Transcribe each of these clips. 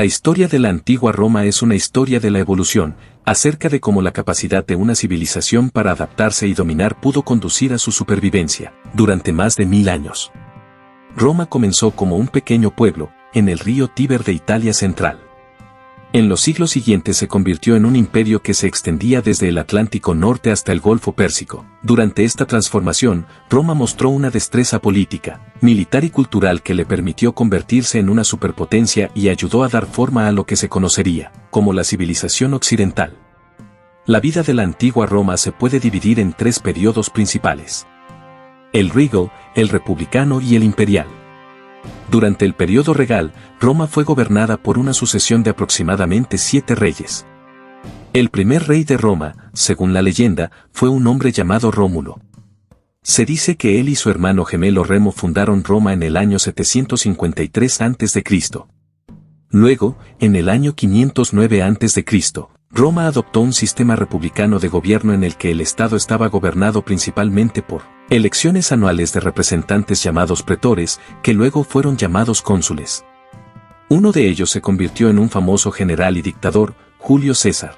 La historia de la antigua Roma es una historia de la evolución, acerca de cómo la capacidad de una civilización para adaptarse y dominar pudo conducir a su supervivencia, durante más de 1000 años. Roma comenzó como un pequeño pueblo, en el río Tíber de Italia central. En los siglos siguientes se convirtió en un imperio que se extendía desde el Atlántico Norte hasta el Golfo Pérsico. Durante esta transformación, Roma mostró una destreza política, militar y cultural que le permitió convertirse en una superpotencia y ayudó a dar forma a lo que se conocería como la civilización occidental. La vida de la antigua Roma se puede dividir en 3 periodos principales: el regal, el republicano y el imperial. Durante el periodo regal, Roma fue gobernada por una sucesión de aproximadamente 7 reyes. El primer rey de Roma, según la leyenda, fue un hombre llamado Rómulo. Se dice que él y su hermano gemelo Remo fundaron Roma en el año 753 a.C. Luego, en el año 509 a.C., Roma adoptó un sistema republicano de gobierno en el que el Estado estaba gobernado principalmente por elecciones anuales de representantes llamados pretores, que luego fueron llamados cónsules. Uno de ellos se convirtió en un famoso general y dictador, Julio César.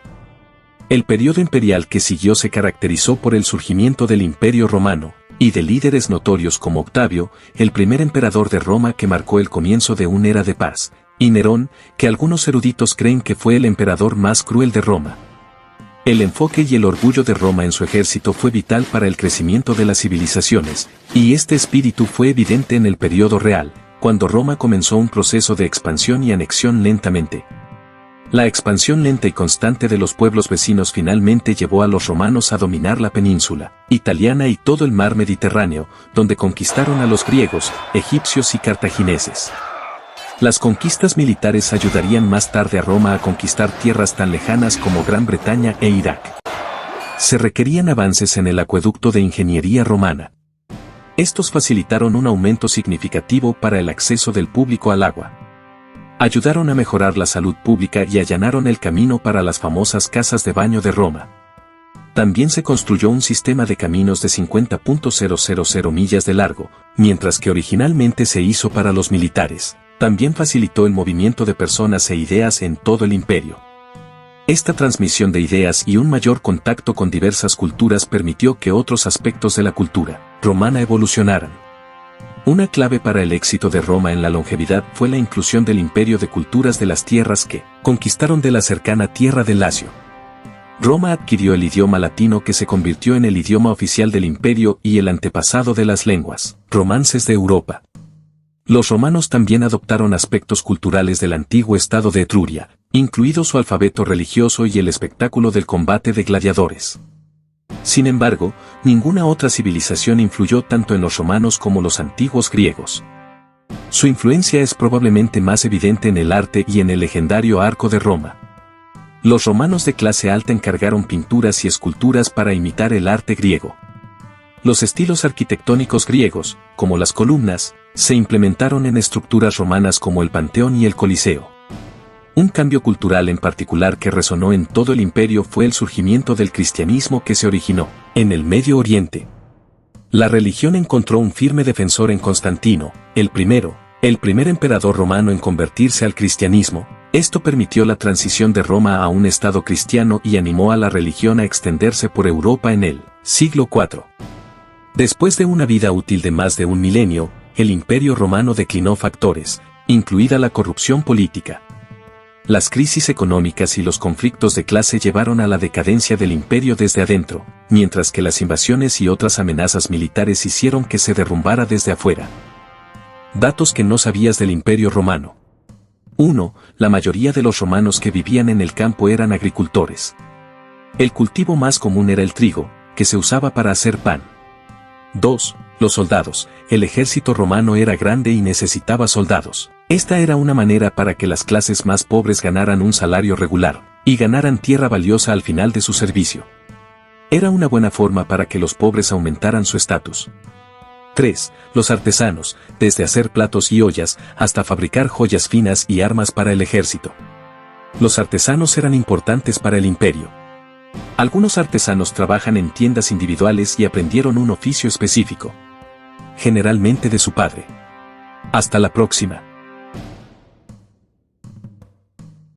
El periodo imperial que siguió se caracterizó por el surgimiento del Imperio Romano, y de líderes notorios como Octavio, el primer emperador de Roma que marcó el comienzo de una era de paz, y Nerón, que algunos eruditos creen que fue el emperador más cruel de Roma. El enfoque y el orgullo de Roma en su ejército fue vital para el crecimiento de las civilizaciones, y este espíritu fue evidente en el periodo real, cuando Roma comenzó un proceso de expansión y anexión lentamente. La expansión lenta y constante de los pueblos vecinos finalmente llevó a los romanos a dominar la península italiana y todo el mar Mediterráneo, donde conquistaron a los griegos, egipcios y cartagineses. Las conquistas militares ayudarían más tarde a Roma a conquistar tierras tan lejanas como Gran Bretaña e Irak. Se requerían avances en el acueducto de ingeniería romana. Estos facilitaron un aumento significativo para el acceso del público al agua. Ayudaron a mejorar la salud pública y allanaron el camino para las famosas casas de baño de Roma. También se construyó un sistema de caminos de 50.000 millas de largo, mientras que originalmente se hizo para los militares. También facilitó el movimiento de personas e ideas en todo el imperio. Esta transmisión de ideas y un mayor contacto con diversas culturas permitió que otros aspectos de la cultura romana evolucionaran. Una clave para el éxito de Roma en la longevidad fue la inclusión del imperio de culturas de las tierras que conquistaron de la cercana tierra del Lacio. Roma adquirió el idioma latino que se convirtió en el idioma oficial del imperio y el antepasado de las lenguas romances de Europa. Los romanos también adoptaron aspectos culturales del antiguo estado de Etruria, incluido su alfabeto religioso y el espectáculo del combate de gladiadores. Sin embargo, ninguna otra civilización influyó tanto en los romanos como los antiguos griegos. Su influencia es probablemente más evidente en el arte y en el legendario Arco de Roma. Los romanos de clase alta encargaron pinturas y esculturas para imitar el arte griego. Los estilos arquitectónicos griegos, como las columnas, se implementaron en estructuras romanas como el Panteón y el Coliseo. Un cambio cultural en particular que resonó en todo el imperio fue el surgimiento del cristianismo que se originó en el Medio Oriente. La religión encontró un firme defensor en Constantino, el primer emperador romano en convertirse al cristianismo. Esto permitió la transición de Roma a un estado cristiano y animó a la religión a extenderse por Europa en el siglo IV. Después de una vida útil de más de un milenio, el Imperio Romano declinó factores, incluida la corrupción política. Las crisis económicas y los conflictos de clase llevaron a la decadencia del imperio desde adentro, mientras que las invasiones y otras amenazas militares hicieron que se derrumbara desde afuera. Datos que no sabías del Imperio Romano. 1. La mayoría de los romanos que vivían en el campo eran agricultores. El cultivo más común era el trigo, que se usaba para hacer pan. 2. Los soldados. El ejército romano era grande y necesitaba soldados. Esta era una manera para que las clases más pobres ganaran un salario regular, y ganaran tierra valiosa al final de su servicio. Era una buena forma para que los pobres aumentaran su estatus. 3. Los artesanos, desde hacer platos y ollas, hasta fabricar joyas finas y armas para el ejército. Los artesanos eran importantes para el imperio. Algunos artesanos trabajan en tiendas individuales y aprendieron un oficio específico, generalmente de su padre. Hasta la próxima.